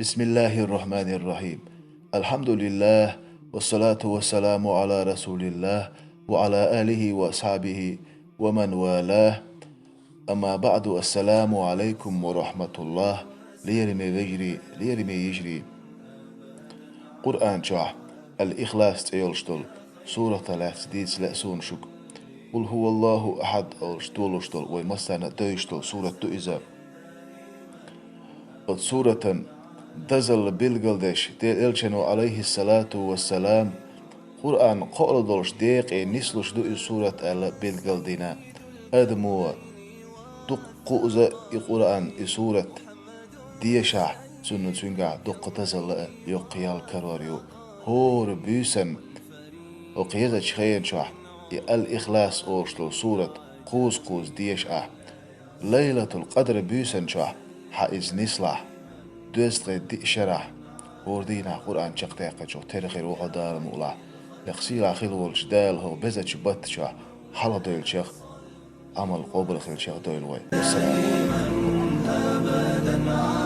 بسم الله الرحمن الرحيم. الحمد لله والصلاة والسلام على رسول الله وعلى آله وأصحابه ومن والاه. أما بعد، السلام عليكم ورحمة الله. ليرمي يجري قرآن شاه الإخلاص تيولشتل سورة ثلاث ديس لأسون شك. قل هو الله أحد أولشتولشتل ويمسنا تيشتل سورة تؤذى سورة دزل بالقلدش ديل إلشنو عليه الصلاة والسلام. قرآن قول دولش ديق نسلش دو سورة بالقلدنا أدمو دق القرآن سورة ديشا سنن سنقع دق تزل يقيال كروريو هور بيسن وقيادة شخين شاح الإخلاص أوشتو سورة قوس قوس ديش ليلة القدر بيسن شاح حائز نسلح دوست دي شرح وردينا قرآن شقتاق جو ترخي روح دار مولا يخسيلا خلول جدال هو بزت شبت شاح حلا دويل شيخ عمل قبر خيل شيخ دويل وي. والسلام عليكم ورحمة الله.